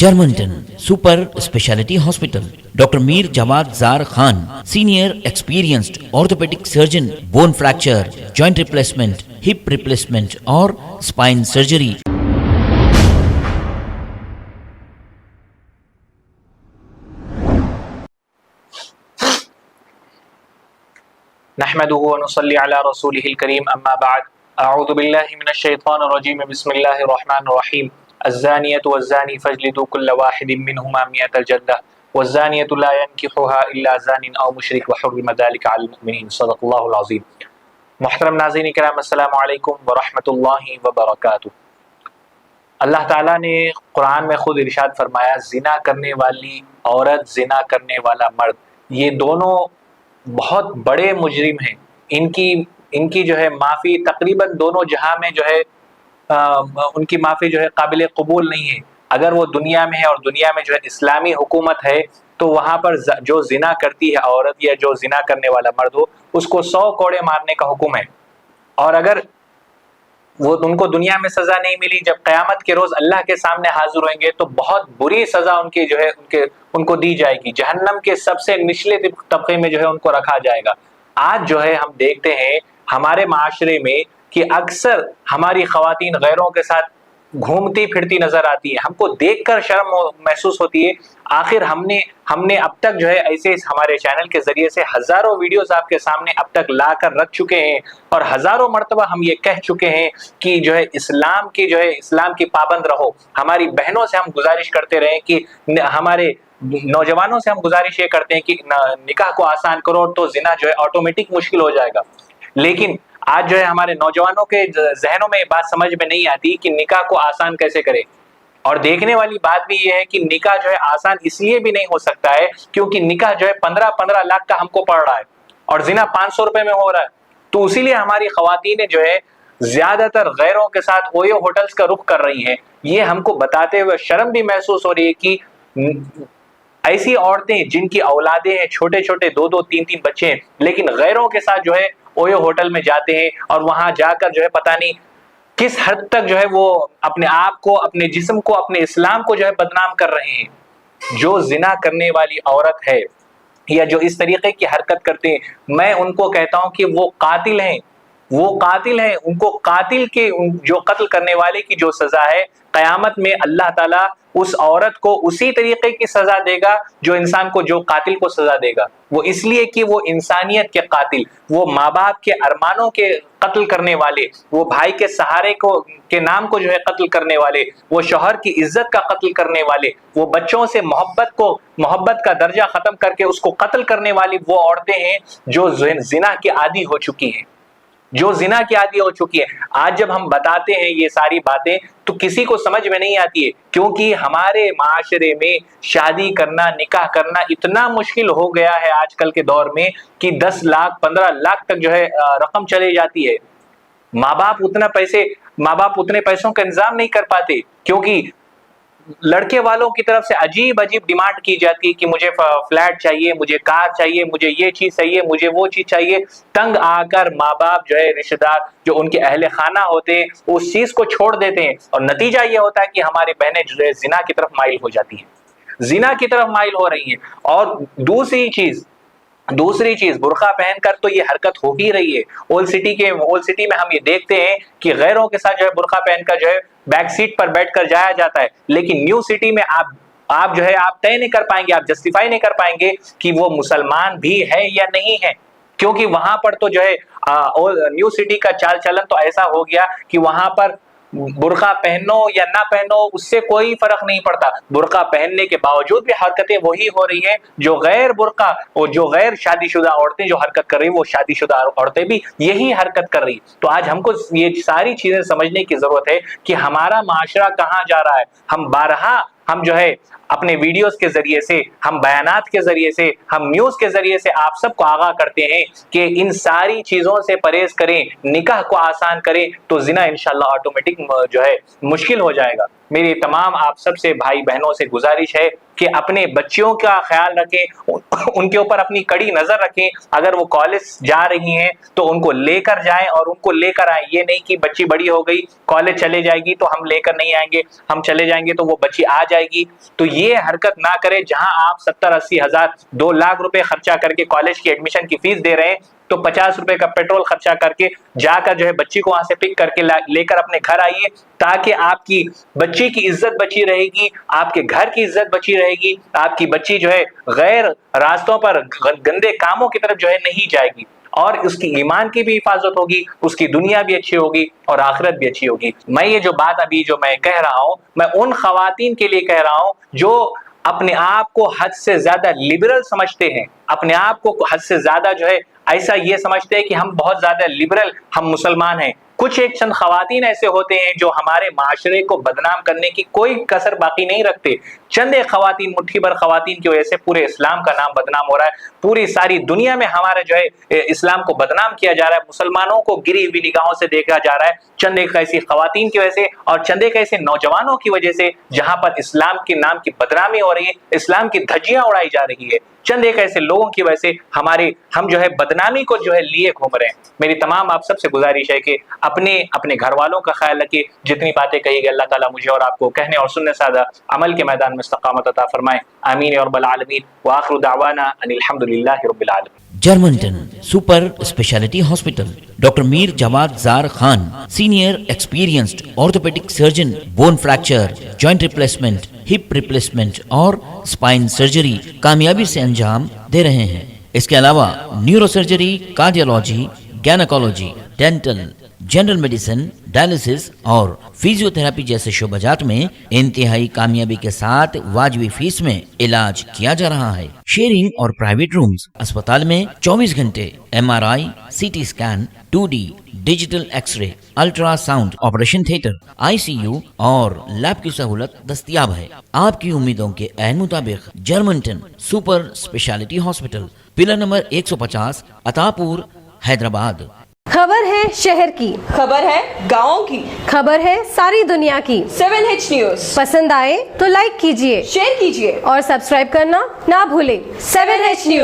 Germantown Super Speciality Hospital. Dr. Mir Jawad Zar Khan, senior experienced orthopedic surgeon, bone fracture, joint replacement, hip replacement or spine surgery. نحمده ونصلي على رسوله الكريم اما بعد اعوذ بالله من الشيطان الرجيم بسم الله الرحمن الرحيم الزانية والزاني فاجلدوا كل واحد منهما 100 جلدة والزانية لا ينكحها الا زان او مشرك وحرم ذلك على المؤمنين صدق الله العظيم. محترم ناظرین کرام، السلام علیکم ورحمۃ اللہ وبرکاتہ. اللہ تعالیٰ نے قرآن میں خود ارشاد فرمایا، زنا کرنے والی عورت، زنا کرنے والا مرد، یہ دونوں بہت بڑے مجرم ہیں. ان کی جو ہے معافی تقریباً دونوں جہاں میں جو ہے ان کی معافی جو ہے قابل قبول نہیں ہے. اگر وہ دنیا میں ہے اور دنیا میں جو ہے اسلامی حکومت ہے تو وہاں پر جو زنا کرتی ہے عورت یا جو زنا کرنے والا مرد ہو، اس کو 100 کوڑے مارنے کا حکم ہے. اور اگر وہ ان کو دنیا میں سزا نہیں ملی، جب قیامت کے روز اللہ کے سامنے حاضر ہوئیں گے تو بہت بری سزا ان کی جو ہے ان کو دی جائے گی. جہنم کے سب سے نچلے طبقے میں جو ہے ان کو رکھا جائے گا. آج جو ہے ہم دیکھتے ہیں ہمارے معاشرے میں کہ اکثر ہماری خواتین غیروں کے ساتھ گھومتی پھرتی نظر آتی ہے. ہم کو دیکھ کر شرم محسوس ہوتی ہے. آخر ہم نے اب تک جو ہے ایسے ہمارے چینل کے ذریعے سے ہزاروں ویڈیوز آپ کے سامنے اب تک لا کر رکھ چکے ہیں اور ہزاروں مرتبہ ہم یہ کہہ چکے ہیں کہ جو ہے اسلام کی پابند رہو. ہماری بہنوں سے ہم گزارش کرتے رہے کہ ہمارے نوجوانوں سے ہم گزارش یہ کرتے ہیں کہ نکاح کو آسان کرو تو زنا جو ہے آٹومیٹک مشکل ہو جائے گا. لیکن آج جو ہے ہمارے نوجوانوں کے ذہنوں میں بات سمجھ میں نہیں آتی کہ نکاح کو آسان کیسے کرے. اور دیکھنے والی بات بھی یہ ہے کہ نکاح جو ہے آسان اس لیے بھی نہیں ہو سکتا ہے کیونکہ نکاح جو ہے 15 لاکھ کا ہم کو پڑ رہا ہے اور زنا 500 روپے میں ہو رہا ہے. تو اسی لیے ہماری خواتین جو ہے زیادہ تر غیروں کے ساتھ اویو ہوٹلز کا رخ کر رہی ہیں. یہ ہم کو بتاتے ہوئے شرم بھی محسوس ہو رہی ہے کہ ایسی عورتیں جن کی اولادیں ہیں، چھوٹے چھوٹے 2 3 بچے ہیں، لیکن غیروں کے ساتھ جو ہے اویو ہوٹل میں جاتے ہیں اور وہاں جا کر جو ہے پتہ نہیں کس حد تک جو ہے وہ اپنے آپ کو، اپنے جسم کو، اپنے اسلام کو جو ہے بدنام کر رہے ہیں. جو زنا کرنے والی عورت ہے یا جو اس طریقے کی حرکت کرتے ہیں، میں ان کو کہتا ہوں کہ وہ قاتل ہیں. ان کو قاتل کے جو قتل کرنے والے کی جو سزا ہے، قیامت میں اللہ تعالیٰ اس عورت کو اسی طریقے کی سزا دے گا جو قاتل کو سزا دے گا. وہ اس لیے کہ وہ انسانیت کے قاتل، وہ ماں باپ کے ارمانوں کے قتل کرنے والے، وہ بھائی کے سہارے کے نام کو جو ہے قتل کرنے والے، وہ شوہر کی عزت کا قتل کرنے والے، وہ بچوں سے محبت کا درجہ ختم کر کے اس کو قتل کرنے والی وہ عورتیں ہیں جو زنا کی عادی ہو چکی ہیں. آج جب ہم بتاتے ہیں یہ ساری باتیں تو کسی کو سمجھ میں نہیں آتی ہے کیونکہ ہمارے معاشرے میں شادی کرنا، نکاح کرنا اتنا مشکل ہو گیا ہے آج کل کے دور میں کہ 10 لاکھ 15 لاکھ تک جو ہے رقم چلی جاتی ہے. ماں باپ اتنے پیسوں کا انتظام نہیں کر پاتے کیونکہ لڑکے والوں کی طرف سے عجیب ڈیمانڈ کی جاتی ہے کہ مجھے فلیٹ چاہیے، مجھے کار چاہیے، مجھے یہ چیز چاہیے، مجھے وہ چیز چاہیے. تنگ آ کر ماں باپ جو ہے رشتہ دار جو ان کے اہل خانہ ہوتے ہیں اس چیز کو چھوڑ دیتے ہیں اور نتیجہ یہ ہوتا ہے کہ ہماری بہنیں جو ہے زنا کی طرف مائل ہو جاتی ہیں، زنا کی طرف مائل ہو رہی ہیں. اور دوسری چیز برقع پہن کر تو یہ حرکت ہو ہی رہی ہے. اولڈ سٹی میں ہم یہ دیکھتے ہیں کہ غیروں کے ساتھ جو ہے برقع پہن کر جو ہے بیک سیٹ پر بیٹھ کر جایا جاتا ہے. لیکن نیو سٹی میں آپ جو ہے آپ طے نہیں کر پائیں گے، آپ جسٹیفائی نہیں کر پائیں گے کہ وہ مسلمان بھی ہے یا نہیں ہے کیونکہ وہاں پر تو جو ہے نیو سٹی کا چال چلن تو ایسا ہو گیا کہ وہاں پر برقع پہنو یا نہ پہنو اس سے کوئی فرق نہیں پڑتا. برقع پہننے کے باوجود بھی حرکتیں وہی ہو رہی ہیں جو غیر برقع اور جو غیر شادی شدہ عورتیں جو حرکت کر رہی ہیں، وہ شادی شدہ عورتیں بھی یہی حرکت کر رہی. تو آج ہم کو یہ ساری چیزیں سمجھنے کی ضرورت ہے کہ ہمارا معاشرہ کہاں جا رہا ہے. ہم جو ہے اپنے ویڈیوز کے ذریعے سے، ہم بیانات کے ذریعے سے، ہم نیوز کے ذریعے سے آپ سب کو آگاہ کرتے ہیں کہ ان ساری چیزوں سے پرہیز کریں، نکاح کو آسان کریں تو زنا انشاءاللہ آٹومیٹک جو ہے مشکل ہو جائے گا. میری تمام آپ سب سے بھائی بہنوں سے گزارش ہے کہ اپنے بچیوں کا خیال رکھیں، ان کے اوپر اپنی کڑی نظر رکھیں. اگر وہ کالج جا رہی ہیں تو ان کو لے کر جائیں اور ان کو لے کر آئیں. یہ نہیں کہ بچی بڑی ہو گئی کالج چلے جائے گی تو ہم لے کر نہیں آئیں گے، ہم چلے جائیں گے تو وہ بچی آ جائے گی. تو یہ حرکت نہ کرے. جہاں آپ 70-80 ہزار 2 لاکھ روپے خرچہ کر کے کالج کی ایڈمیشن کی فیس دے رہے ہیں تو 50 روپے کا پیٹرول خرچہ کر کے جا کر جو ہے بچی کو وہاں سے پک کر کے لے کر اپنے گھر آئیے، تاکہ آپ کی بچی کی عزت بچی رہے گی، آپ کے گھر کی عزت بچی رہے گی، آپ کی بچی جو ہے غیر راستوں پر گندے کاموں کی طرف جو ہے نہیں جائے گی، اور اس کی ایمان کی بھی حفاظت ہوگی، اس کی دنیا بھی اچھی ہوگی اور آخرت بھی اچھی ہوگی. میں یہ جو بات ابھی جو میں کہہ رہا ہوں میں ان خواتین کے لیے کہہ رہا ہوں جو اپنے آپ کو حد سے زیادہ لبرل سمجھتے ہیں، اپنے آپ کو حد سے زیادہ جو ہے ایسا یہ سمجھتے ہیں کہ ہم بہت زیادہ لبرل، ہم مسلمان ہیں. کچھ ایک چند خواتین ایسے ہوتے ہیں جو ہمارے معاشرے کو بدنام کرنے کی کوئی کسر باقی نہیں رکھتے. چند ایک خواتین، مٹھی بھر خواتین کی وجہ سے پورے اسلام کا نام بدنام ہو رہا ہے. پوری ساری دنیا میں ہمارے جو ہے اسلام کو بدنام کیا جا رہا ہے، مسلمانوں کو گری ہوئی نگاہوں سے دیکھا جا رہا ہے چند ایک ایسی خواتین کی وجہ سے اور چند ایک ایسے نوجوانوں کی وجہ سے جہاں پر اسلام کے نام کی بدنامی ہو رہی ہے، اسلام کی دھجیاں اڑائی جا رہی ہے. چند ایک ایسے لوگوں کی وجہ سے ہم جو ہے بدنامی کو جو ہے لیے گھوم رہے ہیں. میری تمام آپ سب سے گزارش ہے کہ اپنے گھر والوں کا خیال رکھیے. جتنی باتیں کہی گئی اللہ تعالیٰ مجھے اور آپ کو کہنے اور سننے سادہ عمل کے میدان میں استقامت عطا فرمائے. آمین یا رب العالمین. وآخر دعوانا ان الحمد للہ رب العالمین. Germanten super speciality hospital. Doctor Mir Jawad Zar Khan senior experienced orthopaedic surgeon, bone fracture, joint replacement, hip replacement اور اسپائن سرجری کامیابی سے انجام دے رہے ہیں. اس کے علاوہ neurosurgery, cardiology, gynaecology, dental, general medicine, dialysis اور فزیو تھراپی جیسے شعبہ جات میں انتہائی کامیابی کے ساتھ واجبی فیس میں علاج کیا جا رہا ہے. شیئرنگ اور پرائیویٹ رومز. اسپتال میں 24 گھنٹے MRI، CT scan, 2D digital X ray, ultra sound, operation theatre, ICU اور لیب کی سہولت دستیاب ہے. آپ کی امیدوں کے عین مطابق Germanten super speciality hospital, pillar number 150، Attapur, Hyderabad. خبر ہے شہر کی، خبر ہے گاؤں کی، خبر ہے ساری دنیا کی. 7H نیوز پسند آئے تو لائک کیجئے، شیئر کیجئے اور سبسکرائب کرنا نہ بھولیں. 7H news.